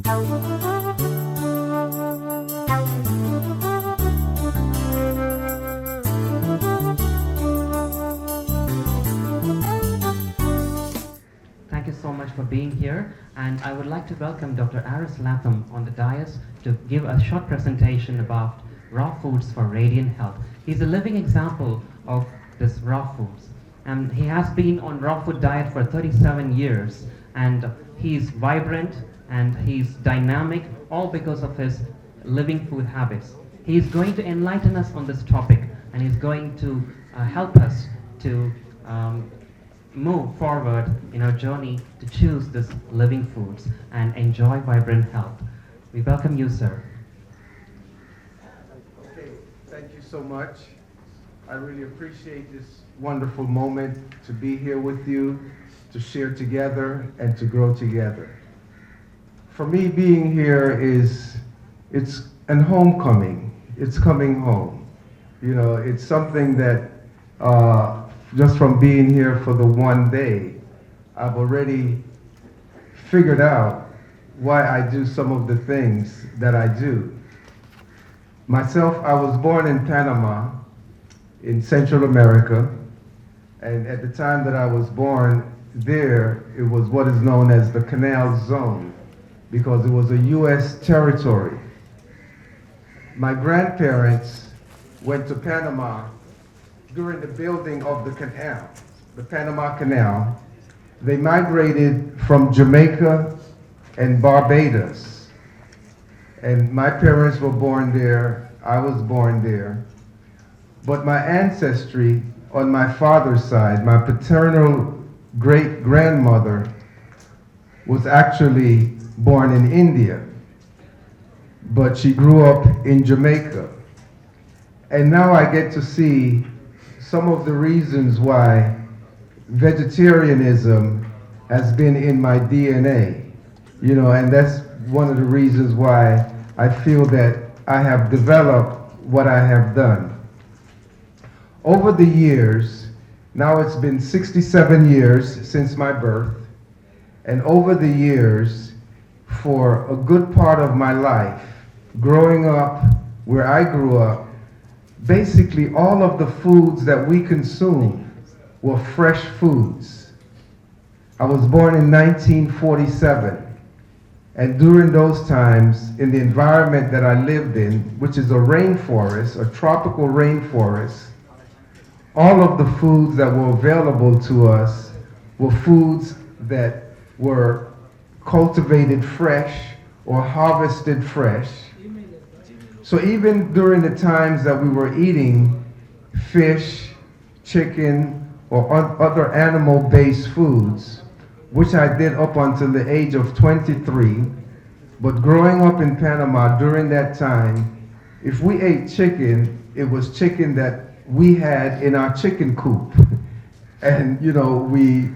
Thank you so much for being here, and I would like to welcome Dr. Aris Latham on the dais to give a short presentation about raw foods for radiant health. He's a living example of this raw foods, and he has been on raw food diet for 37 years, and he's vibrant and he's dynamic, all because of his living food habits. He's going to enlighten us on this topic, and he's going to help us to move forward in our journey to choose this living foods and enjoy vibrant health. We welcome you, sir. Okay, thank you so much. I really appreciate this wonderful moment to be here with you, to share together and to grow together. For me, being here it's an homecoming. It's coming home. You know, it's something that just from being here for the one day, I've already figured out why I do some of the things that I do. Myself, I was born in Panama, in Central America, and at the time that I was born there, it was what is known as the Canal Zone, because it was a U.S. territory. My grandparents went to Panama during the building of the canal, the Panama Canal. They migrated from Jamaica and Barbados. And my parents were born there, I was born there. But my ancestry on my father's side, my paternal great-grandmother was actually born in India, but she grew up in Jamaica. And now I get to see some of the reasons why vegetarianism has been in my DNA, you know, and that's one of the reasons why I feel that I have developed what I have done. Over the years, now it's been 67 years since my birth, and over the years, for a good part of my life, growing up where I grew up, basically all of the foods that we consume were fresh foods. I was born in 1947, and during those times, in the environment that I lived in, which is a rainforest, a tropical rainforest, all of the foods that were available to us were foods that were cultivated fresh or harvested fresh. So even during the times that we were eating fish, chicken, or other animal-based foods, which I did up until the age of 23, but growing up in Panama during that time, if we ate chicken, it was chicken that we had in our chicken coop. And, you know, we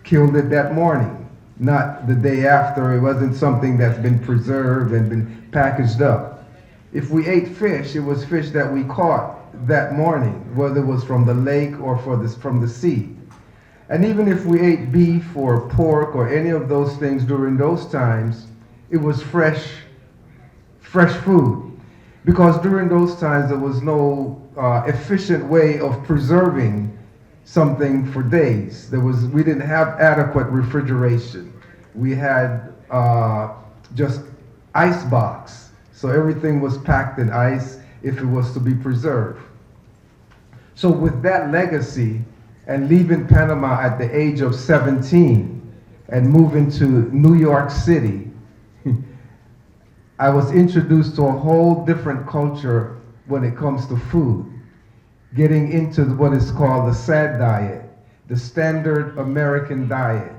killed it that morning, not the day after. It wasn't something that's been preserved and been packaged up. If we ate fish, it was fish that we caught that morning, whether it was from the lake or from the sea. And even if we ate beef or pork or any of those things during those times, it was fresh food. Because during those times, there was no efficient way of preserving something for days. We didn't have adequate refrigeration. We had just ice box. So everything was packed in ice if it was to be preserved. So with that legacy and leaving Panama at the age of 17 and moving to New York City, I was introduced to a whole different culture when it comes to food, getting into what is called the SAD diet, the standard American diet.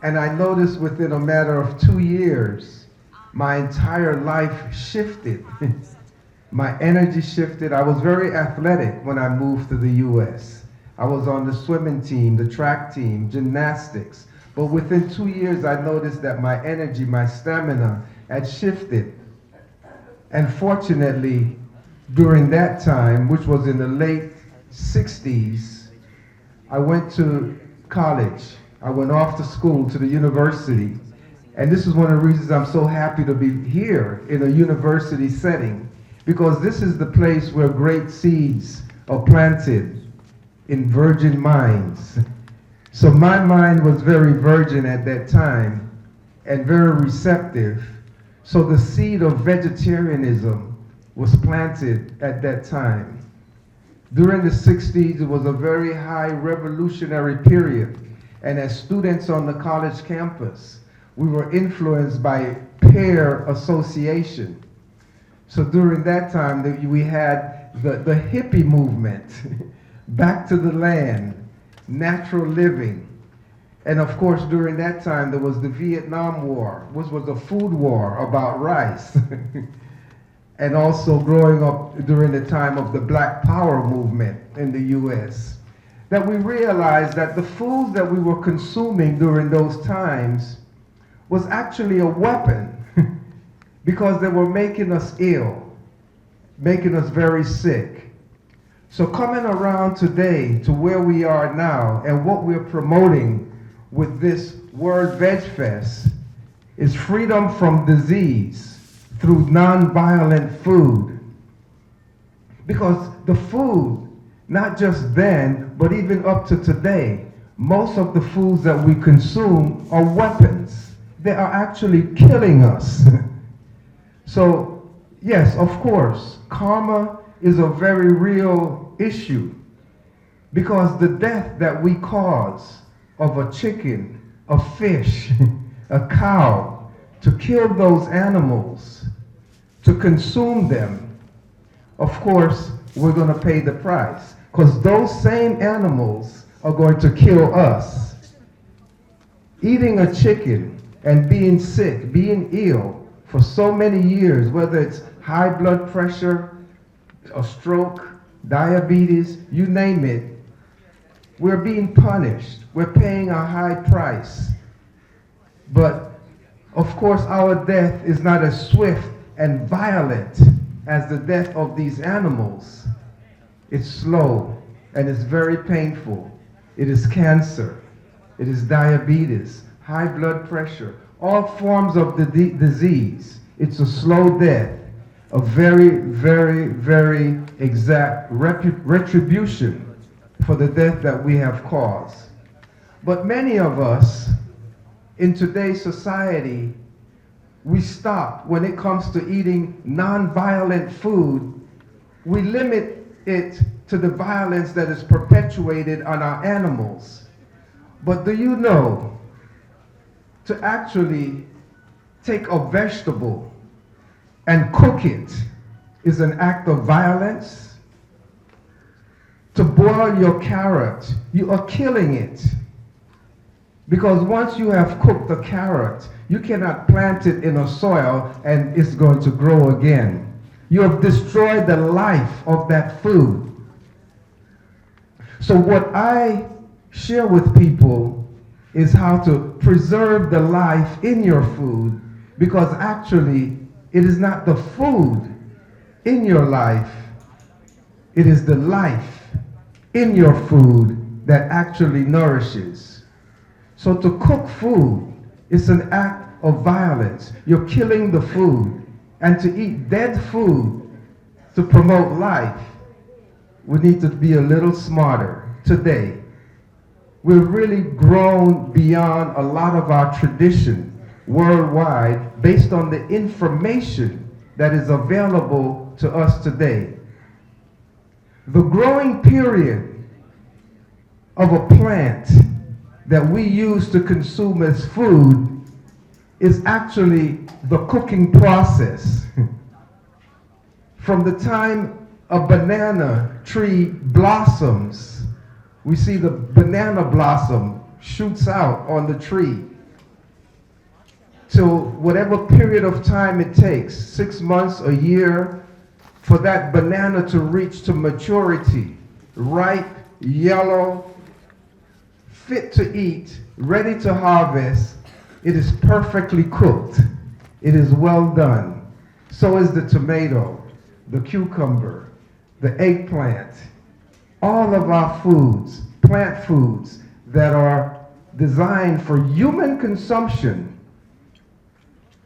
And I noticed within a matter of 2 years, my entire life shifted. My energy shifted. I was very athletic when I moved to the US. I was on the swimming team, the track team, gymnastics. But within 2 years, I noticed that my energy, my stamina had shifted. And fortunately, during that time, which was in the late 60s, I went to college. I went off to school, to the university. And this is one of the reasons I'm so happy to be here in a university setting, because this is the place where great seeds are planted in virgin minds. So my mind was very virgin at that time and very receptive. So the seed of vegetarianism was planted at that time. During the 60s, it was a very high revolutionary period. And as students on the college campus, we were influenced by peer association. So during that time, we had the hippie movement, back to the land, natural living. And of course, during that time, there was the Vietnam War, which was a food war about rice. And also growing up during the time of the Black Power movement in the US, that we realized that the foods that we were consuming during those times was actually a weapon because they were making us ill, making us very sick. So coming around today to where we are now and what we're promoting with this World Veg Fest is freedom from disease through non-violent food. Because the food, not just then, but even up to today, most of the foods that we consume are weapons. They are actually killing us. So, yes, of course, karma is a very real issue, because the death that we cause of a chicken, a fish, a cow, to kill those animals, to consume them, of course, we're going to pay the price, because those same animals are going to kill us. Eating a chicken and being sick, being ill for so many years, whether it's high blood pressure, a stroke, diabetes, you name it, we're being punished. We're paying a high price. But of course, our death is not as swift and violent as the death of these animals. It's slow and it's very painful. It is cancer. It is diabetes, high blood pressure, all forms of the disease. It's a slow death, a very, very, very exact retribution for the death that we have caused. But many of us in today's society, we stop when it comes to eating non-violent food. We limit it to the violence that is perpetuated on our animals. But do you know, to actually take a vegetable and cook it is an act of violence? To boil your carrot, you are killing it. Because once you have cooked the carrot, you cannot plant it in a soil and it's going to grow again. You have destroyed the life of that food. So what I share with people is how to preserve the life in your food, because actually it is not the food in your life, it is the life in your food that actually nourishes. So to cook food is an act of violence. You're killing the food. And to eat dead food to promote life, we need to be a little smarter today. We've really grown beyond a lot of our tradition worldwide based on the information that is available to us today. The growing period of a plant that we use to consume as food is actually the cooking process. From the time a banana tree blossoms, we see the banana blossom shoots out on the tree, till whatever period of time it takes, 6 months, a year, for that banana to reach to maturity, ripe, yellow, fit to eat, ready to harvest. It is perfectly cooked. It is well done. So is the tomato, the cucumber, the eggplant. All of our foods, plant foods that are designed for human consumption,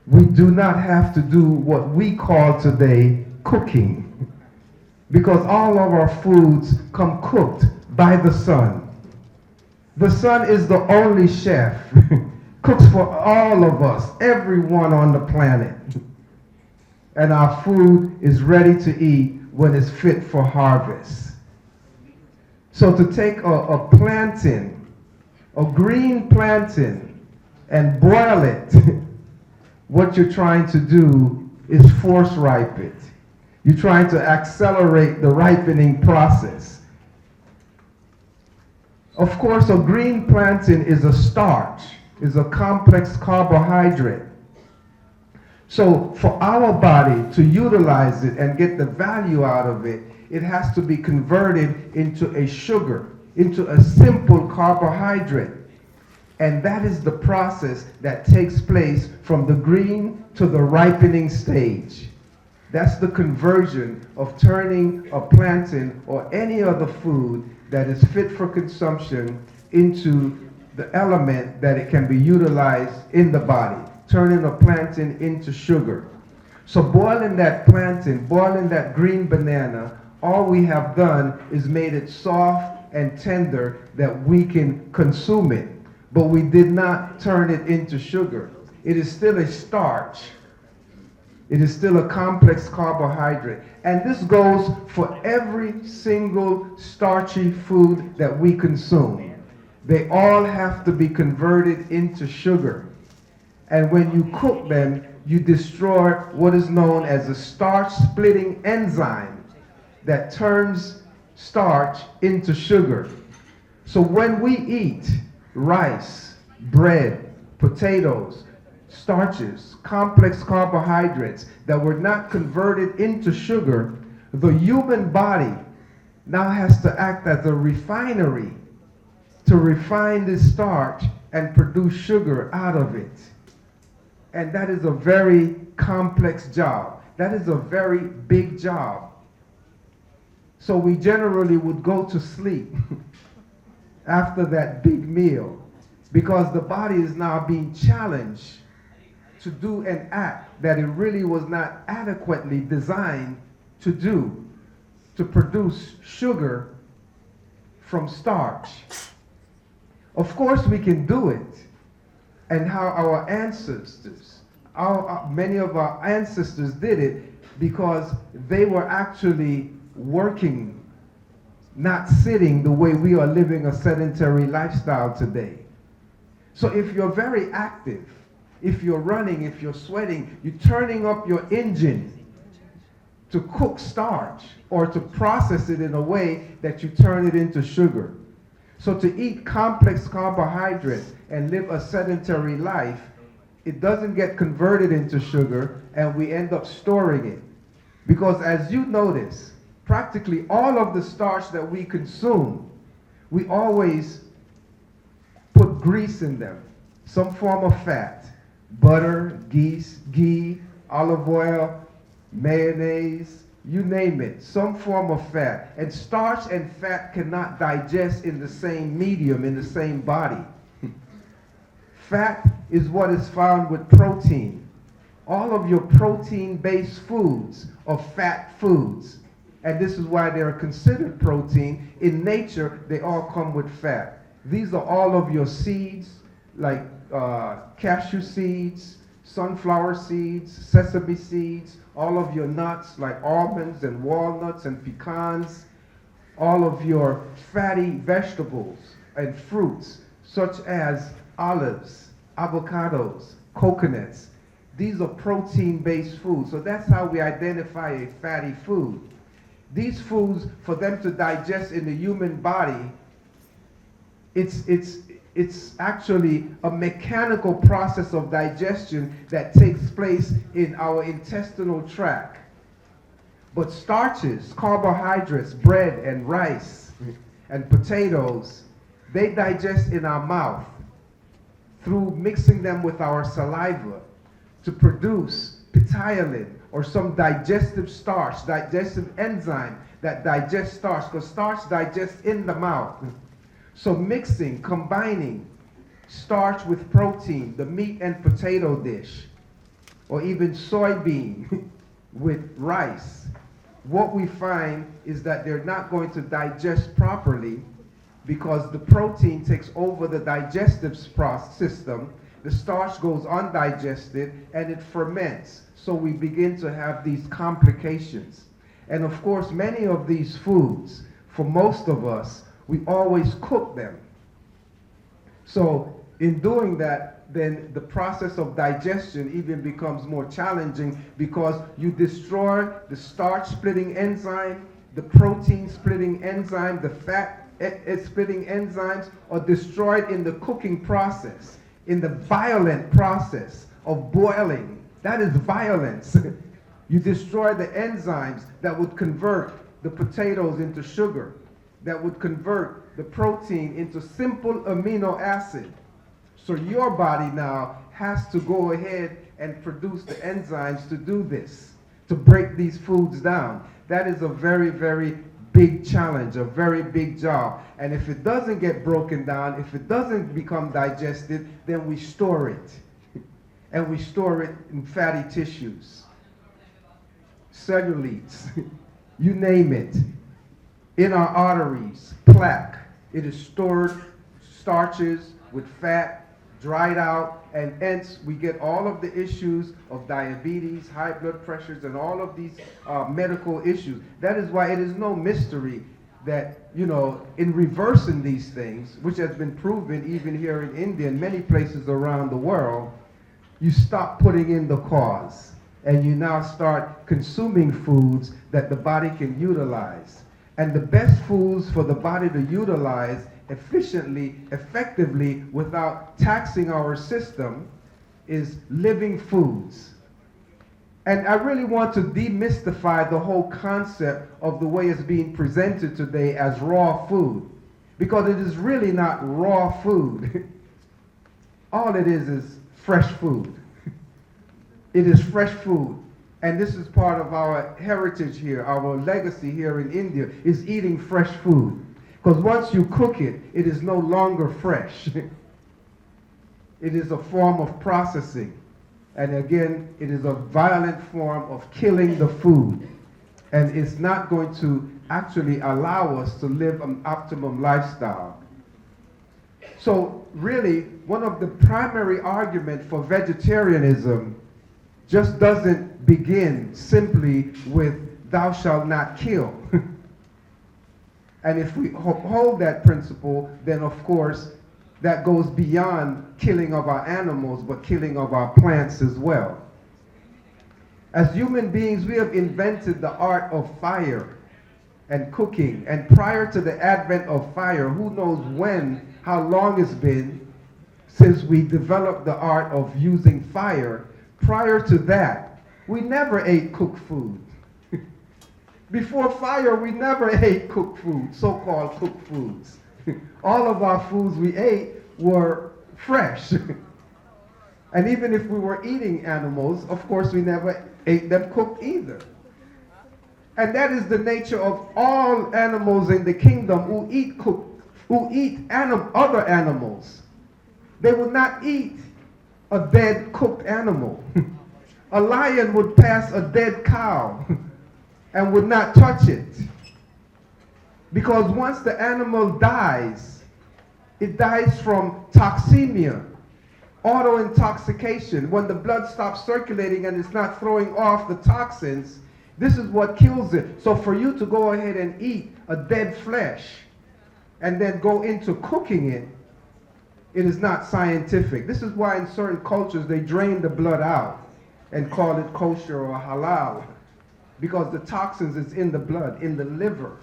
we do not have to do what we call today cooking, because all of our foods come cooked by the sun. The sun is the only chef, cooks for all of us, everyone on the planet. And our food is ready to eat when it's fit for harvest. So to take a plantain, a green plantain, and boil it, what you're trying to do is force ripe it. You're trying to accelerate the ripening process. Of course, a green plantain is a starch, is a complex carbohydrate. So for our body to utilize it and get the value out of it, it has to be converted into a sugar, into a simple carbohydrate. And that is the process that takes place from the green to the ripening stage. That's the conversion of turning a plantain or any other food that is fit for consumption into the element that it can be utilized in the body, turning a plantain into sugar. So boiling that plantain, boiling that green banana, all we have done is made it soft and tender that we can consume it. But we did not turn it into sugar. It is still a starch. It is still a complex carbohydrate. And this goes for every single starchy food that we consume. They all have to be converted into sugar. And when you cook them, you destroy what is known as a starch splitting enzyme that turns starch into sugar. So when we eat rice, bread, potatoes, starches, complex carbohydrates that were not converted into sugar, the human body now has to act as a refinery to refine this starch and produce sugar out of it. And that is a very complex job. That is a very big job. So we generally would go to sleep after that big meal because the body is now being challenged to do an act that it really was not adequately designed to do, to produce sugar from starch. Of course we can do it, and how our ancestors, many of our ancestors did it because they were actually working, not sitting the way we are living a sedentary lifestyle today. So if you're very active, if you're running, if you're sweating, you're turning up your engine to cook starch or to process it in a way that you turn it into sugar. So to eat complex carbohydrates and live a sedentary life, it doesn't get converted into sugar and we end up storing it. Because as you notice, practically all of the starch that we consume, we always put grease in them, some form of fat, butter, ghee, olive oil, mayonnaise, you name it, some form of fat. And starch and fat cannot digest in the same medium, in the same body. Fat is what is found with protein. All of your protein-based foods are fat foods. And this is why they are considered protein. In nature, they all come with fat. These are all of your seeds, like cashew seeds, sunflower seeds, sesame seeds, all of your nuts like almonds and walnuts and pecans, all of your fatty vegetables and fruits such as olives, avocados, coconuts. These are protein-based foods. So that's how we identify a fatty food. These foods, for them to digest in the human body, it's actually a mechanical process of digestion that takes place in our intestinal tract. But starches, carbohydrates, bread and rice and potatoes, they digest in our mouth through mixing them with our saliva to produce ptyalin or some digestive starch, digestive enzyme that digests starch, because starch digests in the mouth. So mixing, combining starch with protein, the meat and potato dish, or even soybean with rice, what we find is that they're not going to digest properly because the protein takes over the digestive system, the starch goes undigested, and it ferments. So we begin to have these complications. And of course, many of these foods, for most of us, we always cook them. So in doing that, then the process of digestion even becomes more challenging because you destroy the starch splitting enzyme, the protein splitting enzyme, the fat splitting enzymes are destroyed in the cooking process, in the violent process of boiling. That is violence. You destroy the enzymes that would convert the potatoes into sugar, that would convert the protein into simple amino acid. So your body now has to go ahead and produce the enzymes to do this, to break these foods down. That is a very, very big challenge, a very big job. And if it doesn't get broken down, if it doesn't become digested, then we store it. And we store it in fatty tissues, cellulite, you name it. In our arteries, plaque. It is stored, starches with fat, dried out, and hence we get all of the issues of diabetes, high blood pressures, and all of these medical issues. That is why it is no mystery that, in reversing these things, which has been proven even here in India and many places around the world, you stop putting in the cause, and you now start consuming foods that the body can utilize. And the best foods for the body to utilize efficiently, effectively, without taxing our system is living foods. And I really want to demystify the whole concept of the way it's being presented today as raw food, because it is really not raw food. All it is fresh food. It is fresh food. And this is part of our heritage here, our legacy here in India, is eating fresh food. Because once you cook it, it is no longer fresh. It is a form of processing. And again, it is a violent form of killing the food. And it's not going to actually allow us to live an optimum lifestyle. So really, one of the primary arguments for vegetarianism just doesn't begin simply with thou shalt not kill. And if we hold that principle, then of course that goes beyond killing of our animals, but killing of our plants as well. As human beings, we have invented the art of fire and cooking. And prior to the advent of fire, who knows when, how long it's been since we developed the art of using fire. Prior to that, we never ate cooked food. Before fire, we never ate cooked food, so-called cooked foods. All of our foods we ate were fresh. And even if we were eating animals, of course, we never ate them cooked either. And that is the nature of all animals in the kingdom who eat other animals. They would not eat a dead cooked animal. A lion would pass a dead cow and would not touch it. Because once the animal dies, it dies from toxemia, auto-intoxication. When the blood stops circulating and it's not throwing off the toxins, this is what kills it. So for you to go ahead and eat a dead flesh and then go into cooking it, it is not scientific. This is why in certain cultures they drain the blood out and call it kosher or halal, because the toxins is in the blood, in the liver.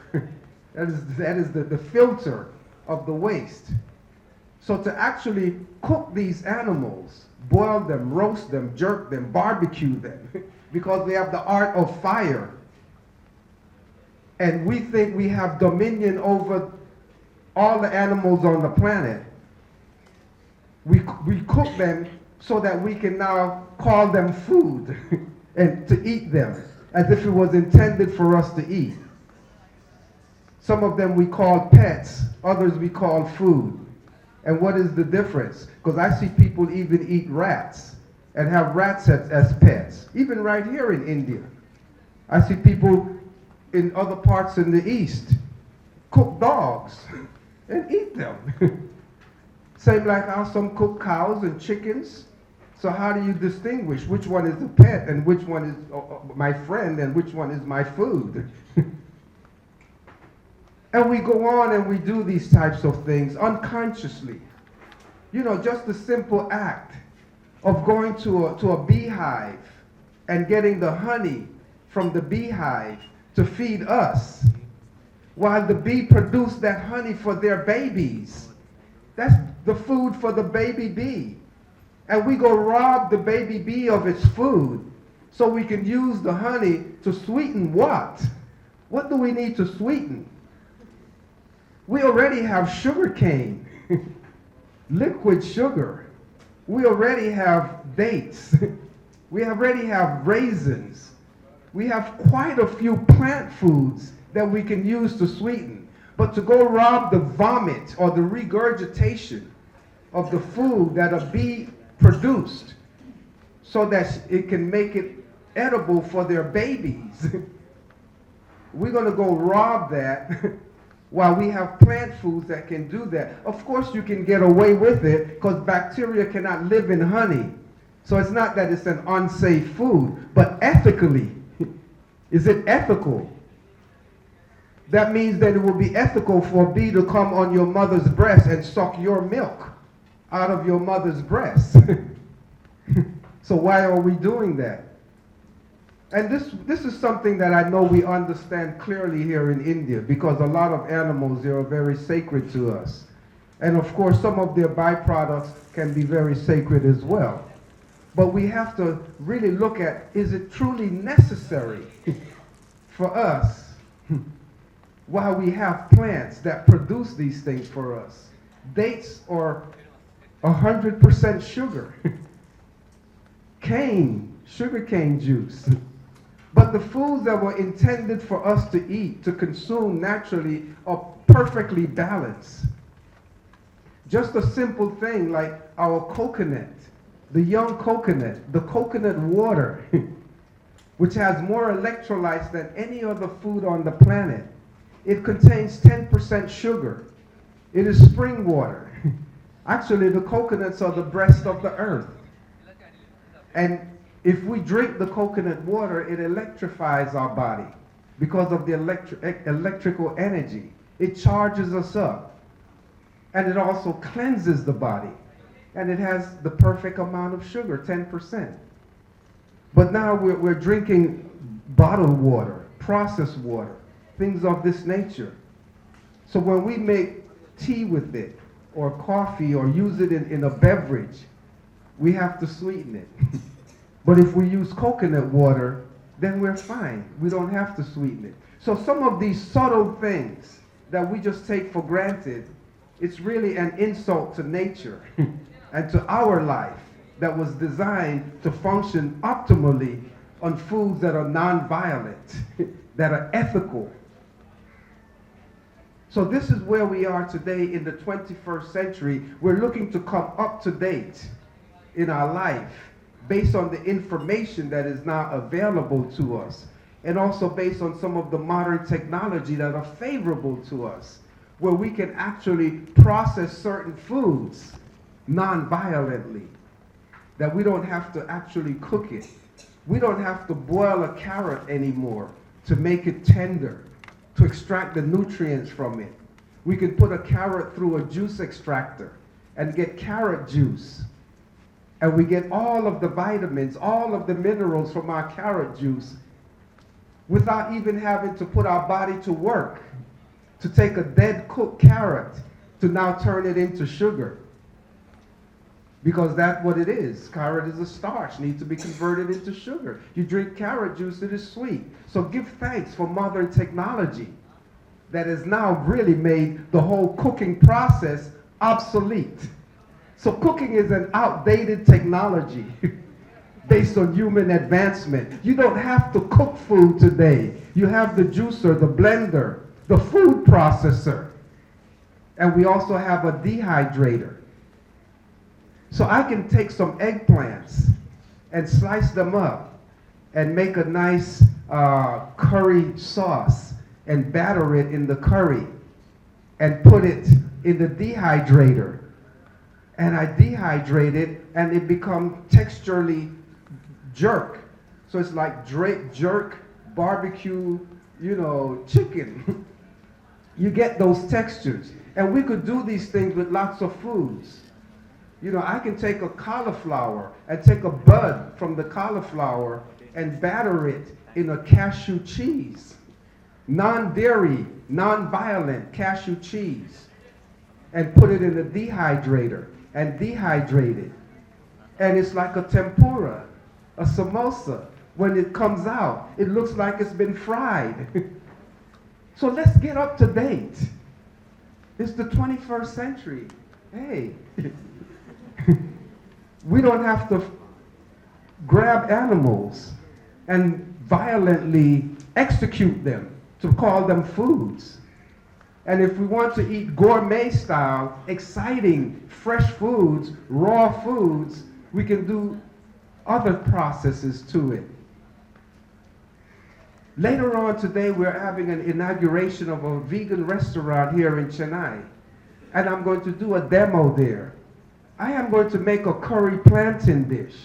that is the filter of the waste. So to actually cook these animals, boil them, roast them, jerk them, barbecue them, because we have the art of fire, and we think we have dominion over all the animals on the planet. We cook them so that we can now call them food and to eat them as if it was intended for us to eat. Some of them we call pets, others we call food. And what is the difference? Because I see people even eat rats. and have rats as pets, even right here in India. I see people in other parts in the East cook dogs and eat them. Same like how some cook cows and chickens. So how do you distinguish which one is a pet and which one is my friend and which one is my food? And we go on and we do these types of things unconsciously. You know, just the simple act of going to a beehive and getting the honey from the beehive to feed us, while the bee produced that honey for their babies. That's the food for the baby bee. And we go rob the baby bee of its food so we can use the honey to sweeten what? What do we need to sweeten? We already have sugar cane, liquid sugar. We already have dates. We already have raisins. We have quite a few plant foods that we can use to sweeten. But to go rob the vomit or the regurgitation of the food that a bee produced so that it can make it edible for their babies, we're going to go rob that while we have plant foods that can do that. Of course you can get away with it because bacteria cannot live in honey. So it's not that it's an unsafe food, but ethically, is it ethical? That means that it will be ethical for a bee to come on your mother's breast and suck your milk out of your mother's breast. So why are we doing that? And this is something that I know we understand clearly here in India, because a lot of animals, they are very sacred to us. And of course, some of their byproducts can be very sacred as well. But we have to really look at, is it truly necessary for us while we have plants that produce these things for us? Dates are 100% sugar. Cane, sugar cane juice. But the foods that were intended for us to eat, to consume naturally, are perfectly balanced. Just a simple thing like our coconut, the young coconut, the coconut water, which has more electrolytes than any other food on the planet. It contains 10% sugar. It is spring water. Actually, the coconuts are the breast of the earth. And if we drink the coconut water, it electrifies our body because of the electrical energy. It charges us up. And it also cleanses the body. And it has the perfect amount of sugar, 10%. But now we're drinking bottled water, processed water, things of this nature. So when we make tea with it, or coffee, or use it in a beverage, we have to sweeten it. But if we use coconut water, then we're fine. We don't have to sweeten it. So some of these subtle things that we just take for granted, it's really an insult to nature and to our life that was designed to function optimally on foods that are non-violent, that are ethical. So this is where we are today in the 21st century. We're looking to come up to date in our life based on the information that is now available to us, and also based on some of the modern technology that are favorable to us, where we can actually process certain foods non-violently, that we don't have to actually cook it. We don't have to boil a carrot anymore to make it tender, to extract the nutrients from it. We can put a carrot through a juice extractor and get carrot juice. And we get all of the vitamins, all of the minerals from our carrot juice without even having to put our body to work to take a dead cooked carrot to now turn it into sugar. Because that's what it is. Carrot is a starch, needs to be converted into sugar. You drink carrot juice, it is sweet. So give thanks for modern technology that has now really made the whole cooking process obsolete. So cooking is an outdated technology based on human advancement. You don't have to cook food today. You have the juicer, the blender, the food processor. And we also have a dehydrator. So I can take some eggplants and slice them up and make a nice curry sauce and batter it in the curry and put it in the dehydrator. And I dehydrate it and it becomes texturally jerk. So it's like jerk, barbecue, chicken. You get those textures. And we could do these things with lots of foods. I can take a cauliflower and take a bud from the cauliflower and batter it in a cashew cheese. Non-dairy, non-violent cashew cheese. And put it in a dehydrator and dehydrate it. And it's like a tempura, a samosa. When it comes out, it looks like it's been fried. So let's get up to date. It's the 21st century. Hey. We don't have to grab animals and violently execute them to call them foods. And if we want to eat gourmet style, exciting, fresh foods, raw foods, we can do other processes to it. Later on today, we're having an inauguration of a vegan restaurant here in Chennai. And I'm going to do a demo there. I am going to make a curry plantain dish.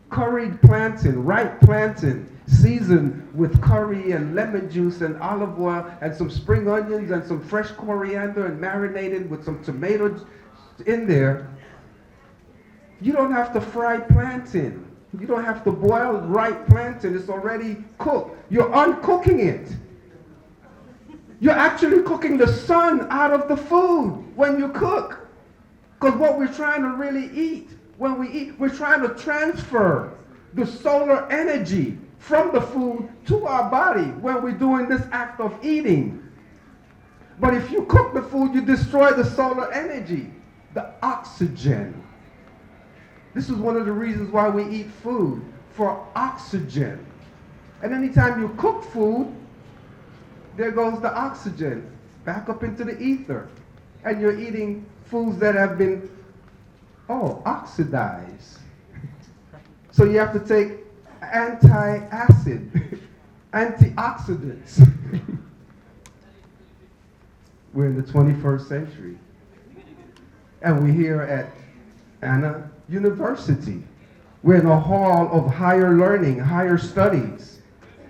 Curried plantain, ripe plantain, seasoned with curry and lemon juice and olive oil and some spring onions and some fresh coriander and marinated with some tomatoes in there. You don't have to fry plantain. You don't have to boil ripe plantain. It's already cooked. You're uncooking it. You're actually cooking the sun out of the food when you cook. Because what we're trying to really eat, when we eat, we're trying to transfer the solar energy from the food to our body when we're doing this act of eating. But if you cook the food, you destroy the solar energy, the oxygen. This is one of the reasons why we eat food, for oxygen. And anytime you cook food, there goes the oxygen back up into the ether. And you're eating foods that have been, oxidized. So you have to take anti-acid, antioxidants. We're in the 21st century. And we're here at Anna University. We're in a hall of higher learning, higher studies.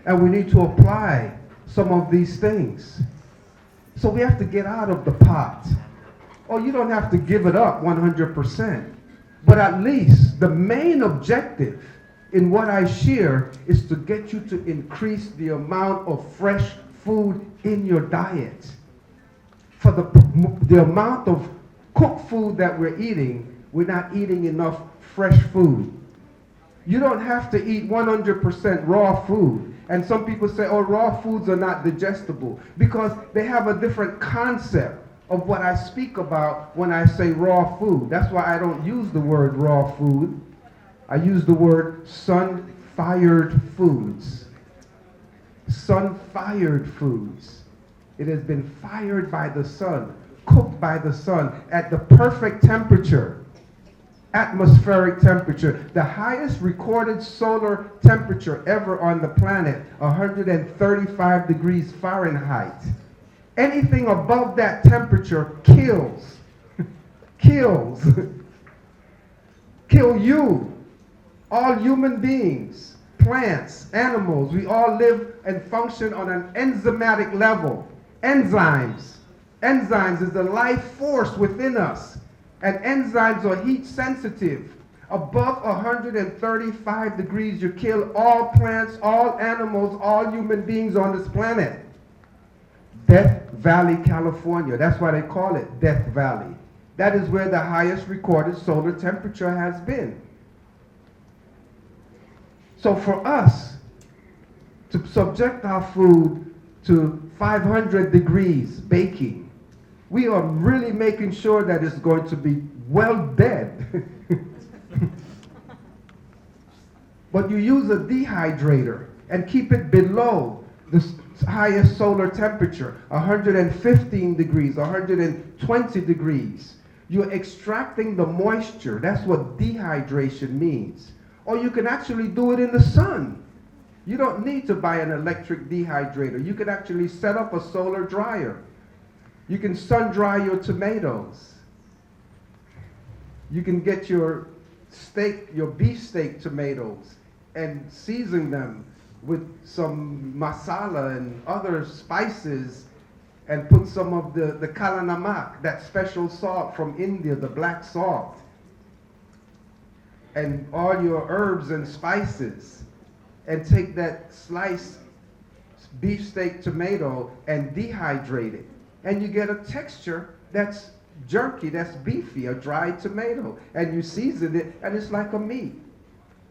And we need to apply some of these things. So we have to get out of the pot. You don't have to give it up 100%. But at least the main objective in what I share is to get you to increase the amount of fresh food in your diet. For the amount of cooked food that we're eating, we're not eating enough fresh food. You don't have to eat 100% raw food. And some people say, raw foods are not digestible, because they have a different concept of what I speak about when I say raw food. That's why I don't use the word raw food. I use the word sun-fired foods. Sun-fired foods. It has been fired by the sun, cooked by the sun at the perfect temperature, atmospheric temperature, the highest recorded solar temperature ever on the planet, 135 degrees Fahrenheit. Anything above that temperature kills. Kills. Kill you. All human beings, plants, animals, we all live and function on an enzymatic level. Enzymes. Enzymes is the life force within us. And enzymes are heat sensitive. Above 135 degrees, you kill all plants, all animals, all human beings on this planet. Death Valley, California. That's why they call it Death Valley. That is where the highest recorded solar temperature has been. So for us to subject our food to 500 degrees baking, we are really making sure that it's going to be well dead. But you use a dehydrator and keep it below the highest solar temperature, 115 degrees, 120 degrees. You're extracting the moisture. That's what dehydration means. Or you can actually do it in the sun. You don't need to buy an electric dehydrator. You can actually set up a solar dryer. You can sun dry your tomatoes. You can get your steak, your beefsteak tomatoes, and season them with some masala and other spices, and put some of the kala namak, that special salt from India, the black salt, and all your herbs and spices, and take that sliced beefsteak tomato and dehydrate it. And you get a texture that's jerky, that's beefy, a dried tomato. And you season it, and it's like a meat.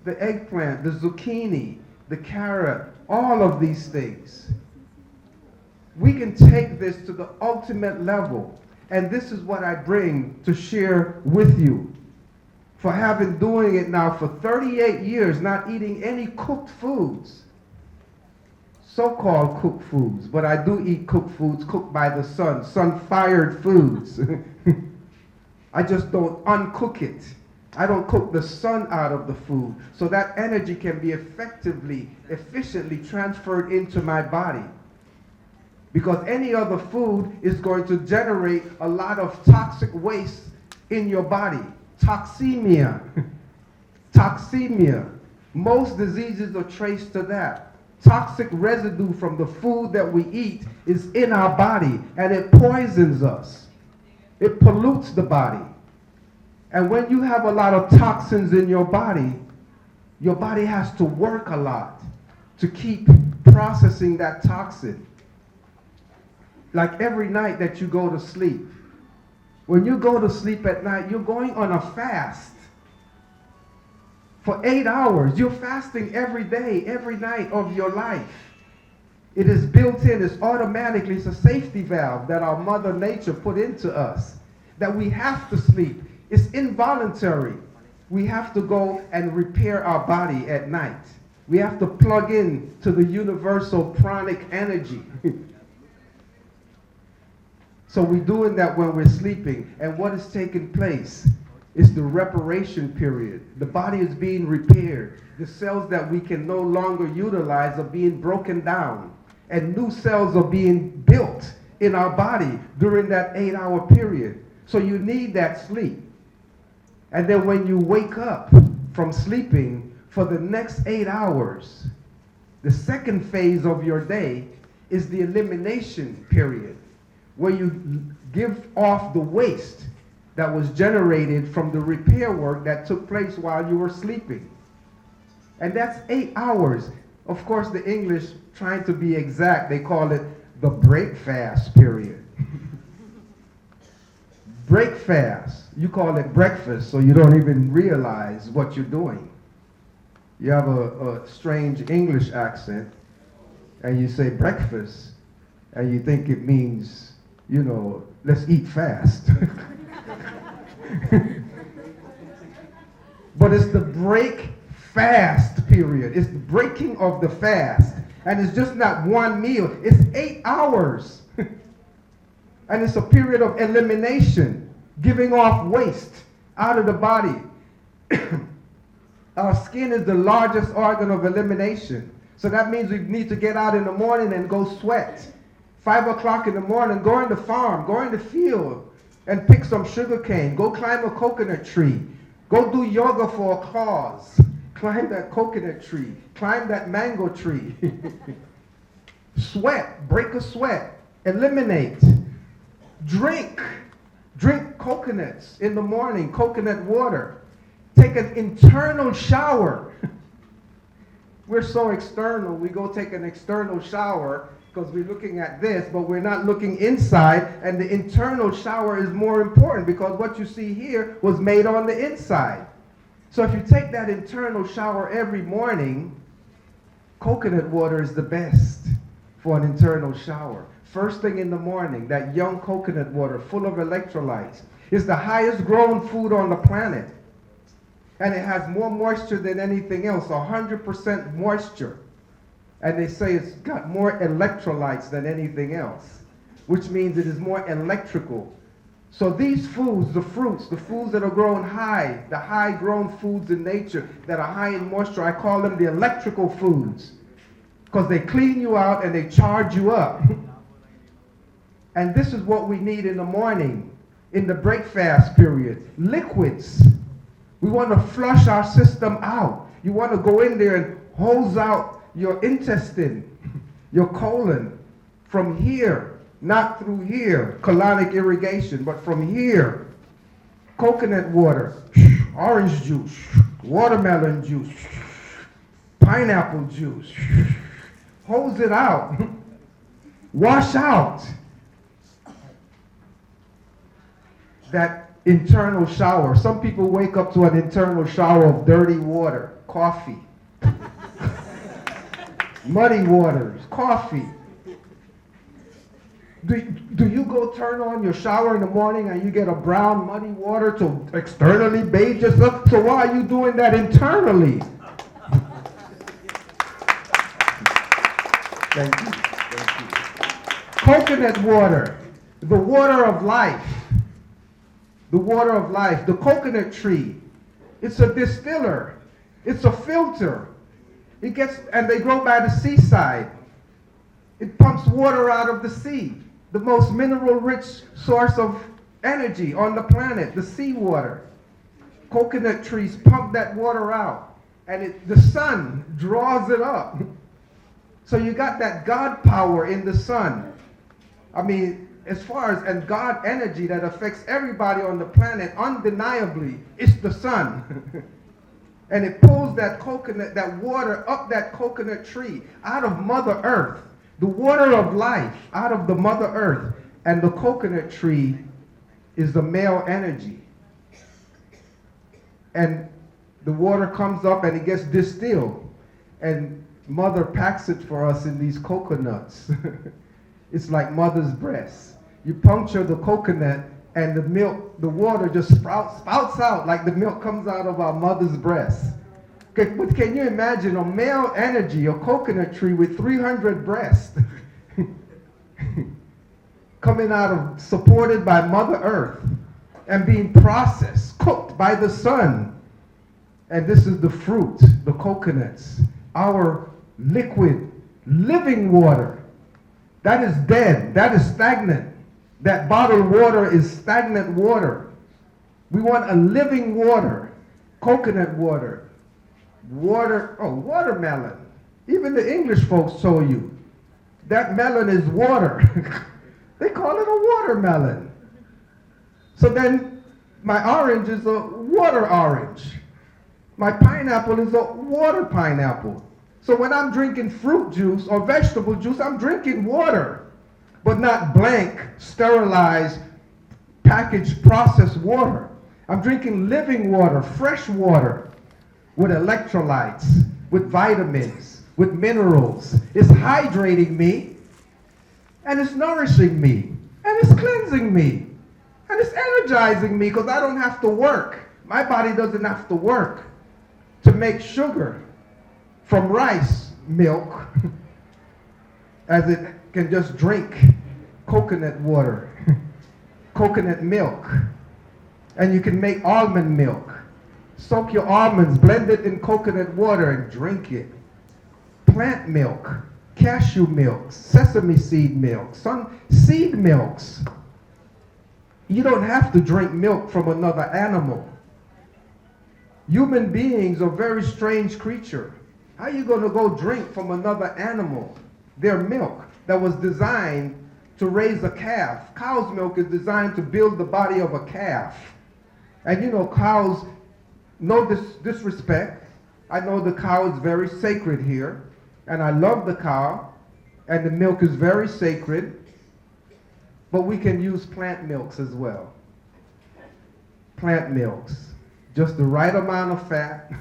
The eggplant, the zucchini, the carrot, all of these things. We can take this to the ultimate level. And this is what I bring to share with you. For having doing it now for 38 years, not eating any cooked foods. So-called cooked foods, but I do eat cooked foods cooked by the sun, sun-fired foods. I just don't uncook it. I don't cook the sun out of the food, so that energy can be efficiently transferred into my body. Because any other food is going to generate a lot of toxic waste in your body. Toxemia. Toxemia. Most diseases are traced to that. Toxic residue from the food that we eat is in our body, and it poisons us. It pollutes the body. And when you have a lot of toxins in your body has to work a lot to keep processing that toxin. Like every night that you go to sleep. When you go to sleep at night, you're going on a fast. For 8 hours, you're fasting every day, every night of your life. It is built in, it's automatically, it's a safety valve that our Mother Nature put into us. That we have to sleep. It's involuntary. We have to go and repair our body at night. We have to plug in to the universal pranic energy. So we're doing that when we're sleeping. And what is taking place is the reparation period. The body is being repaired. The cells that we can no longer utilize are being broken down. And new cells are being built in our body during that 8-hour period. So you need that sleep. And then when you wake up from sleeping for the next 8 hours, the second phase of your day is the elimination period, where you give off the waste that was generated from the repair work that took place while you were sleeping. And that's 8 hours. Of course, the English, trying to be exact, they call it the break fast period. Break fast. You call it breakfast, so you don't even realize what you're doing. You have a strange English accent, and you say breakfast, and you think it means, you know, let's eat fast. But it's the break fast period. It's the breaking of the fast. And it's just not one meal. It's 8 hours. And it's a period of elimination, giving off waste out of the body. Our skin is the largest organ of elimination. So that means we need to get out in the morning and go sweat. 5 o'clock in the morning, go in the farm, go in the field, and pick some sugar cane. Go climb a coconut tree. Go do yoga for a cause. Climb that coconut tree. Climb that mango tree. Sweat. Break a sweat. Eliminate. Drink. Drink coconuts in the morning. Coconut water. Take an internal shower. We're so external. We go take an external shower because we're looking at this, but we're not looking inside, and the internal shower is more important because what you see here was made on the inside. So if you take that internal shower every morning, coconut water is the best for an internal shower. First thing in the morning, that young coconut water full of electrolytes is the highest grown food on the planet. And it has more moisture than anything else, 100% moisture. And they say it's got more electrolytes than anything else, which means it is more electrical. So these foods, the fruits, the foods that are grown high, the high grown foods in nature that are high in moisture, I call them the electrical foods because they clean you out and they charge you up. And this is what we need in the morning, in the breakfast period. Liquids. We want to flush our system out. You want to go in there and hose out your intestine, your colon, from here, not through here, colonic irrigation, but from here. Coconut water, orange juice, watermelon juice, pineapple juice. Hose it out. Wash out that internal shower. Some people wake up to an internal shower of dirty water, coffee, muddy waters, coffee. Do you go turn on your shower in the morning and you get a brown muddy water to externally bathe yourself? So why are you doing that internally? Thank you. Thank you. Coconut water, the water of life. The water of life, the coconut tree. It's a distiller. It's a filter. And they grow by the seaside. It pumps water out of the sea, the most mineral-rich source of energy on the planet, the seawater. Coconut trees pump that water out, and the sun draws it up. So you got that God power in the sun. I mean, as far as, and God energy that affects everybody on the planet, undeniably, it's the sun. And it pulls that coconut, that water up that coconut tree out of Mother Earth, the water of life out of the Mother Earth. And the coconut tree is the male energy. And the water comes up and it gets distilled. And Mother packs it for us in these coconuts. It's like mother's breast. You puncture the coconut and the milk, the water just spouts out like the milk comes out of our mother's breast. Okay, but can you imagine a male energy, a coconut tree with 300 breasts coming out of, supported by Mother Earth and being processed, cooked by the sun. And this is the fruit, the coconuts, our liquid, living water. That is dead, that is stagnant. That bottled water is stagnant water. We want a living water, coconut water, watermelon. Even the English folks told you that melon is water. They call it a watermelon. So then my orange is a water orange. My pineapple is a water pineapple. So when I'm drinking fruit juice or vegetable juice, I'm drinking water. But not blank, sterilized, packaged, processed water. I'm drinking living water, fresh water, with electrolytes, with vitamins, with minerals. It's hydrating me, and it's nourishing me, and it's cleansing me, and it's energizing me because I don't have to work. My body doesn't have to work to make sugar from rice milk as it can just drink coconut water, coconut milk. And you can make almond milk. Soak your almonds, blend it in coconut water and drink it. Plant milk, cashew milk, sesame seed milk, some seed milks. You don't have to drink milk from another animal. Human beings are very strange creatures. How are you going to go drink from another animal their milk that was designed to raise a calf? Cow's milk is designed to build the body of a calf. And you know, cows, no disrespect. I know the cow is very sacred here. And I love the cow. And the milk is very sacred. But we can use plant milks as well. Plant milks. Just the right amount of fat,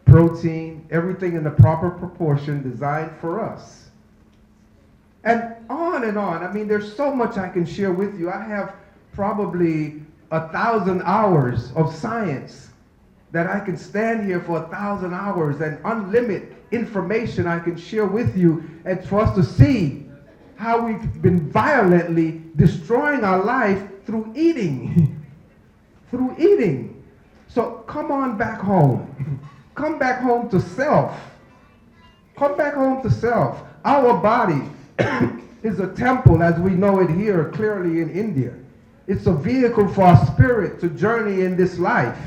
protein, everything in the proper proportion designed for us. And on and on. I mean, there's so much I can share with you. I have probably 1,000 hours of science that I can stand here for 1,000 hours and unlimited information I can share with you and for us to see how we've been violently destroying our life through eating. Through eating. So come on back home. Come back home to self. Come back home to self. Our body is a temple as we know it here clearly in India. It's a vehicle for our spirit to journey in this life.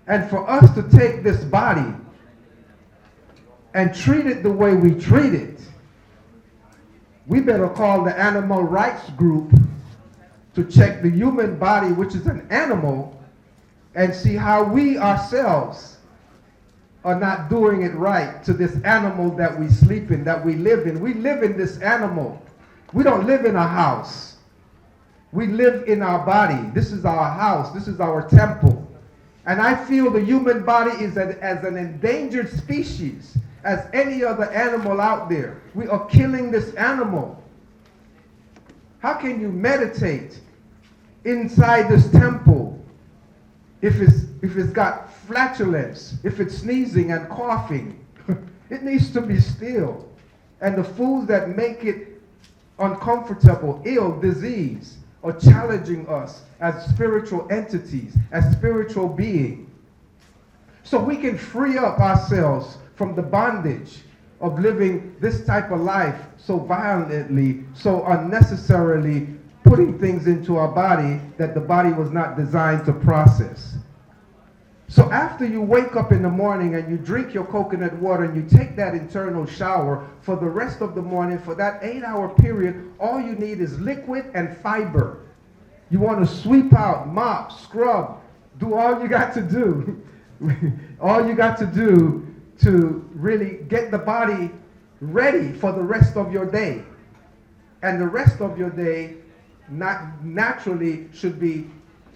And for us to take this body and treat it the way we treat it, we better call the animal rights group to check the human body, which is an animal, and see how we ourselves are not doing it right to this animal that we sleep in, that we live in. We live in this animal. We don't live in a house. We live in our body. This is our house. This is our temple. And I feel the human body is as an endangered species as any other animal out there. We are killing this animal. How can you meditate inside this temple if it's got flatulence, if it's sneezing and coughing? It needs to be still. And the foods that make it uncomfortable, ill, disease, are challenging us as spiritual entities, as spiritual beings. So we can free up ourselves from the bondage of living this type of life so violently, so unnecessarily putting things into our body that the body was not designed to process. So after you wake up in the morning and you drink your coconut water and you take that internal shower, for the rest of the morning, for that 8-hour period, all you need is liquid and fiber. You want to sweep out, mop, scrub, do all you got to do. All you got to do to really get the body ready for the rest of your day. And the rest of your day naturally should be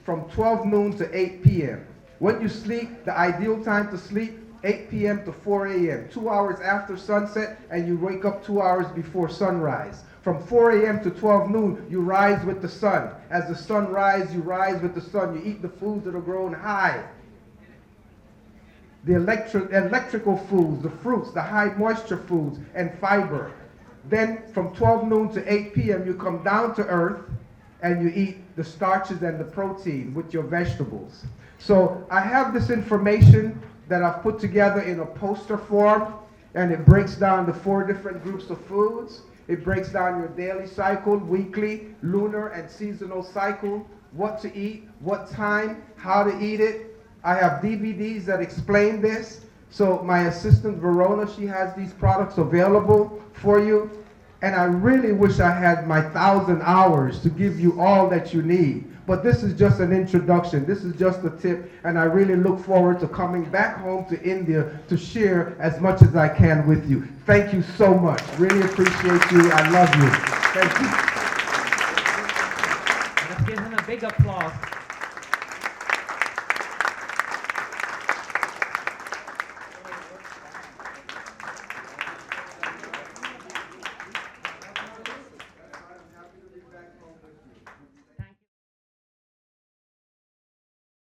from 12 noon to 8 p.m. When you sleep, the ideal time to sleep, 8 p.m. to 4 a.m., 2 hours after sunset, and you wake up 2 hours before sunrise. From 4 a.m. to 12 noon, you rise with the sun. As the sun rises, you rise with the sun. You eat the foods that are grown high. The electrical foods, the fruits, the high moisture foods, and fiber. Then from 12 noon to 8 p.m., you come down to earth and you eat the starches and the protein with your vegetables. So I have this information that I've put together in a poster form, and it breaks down the 4 different groups of foods. It breaks down your daily cycle, weekly, lunar, and seasonal cycle, what to eat, what time, how to eat it. I have DVDs that explain this. So my assistant Verona, she has these products available for you. And I really wish I had my 1,000 hours to give you all that you need. But this is just an introduction. This is just a tip. And I really look forward to coming back home to India to share as much as I can with you. Thank you so much. Really appreciate you. I love you. Thank you. Let's give him a big applause.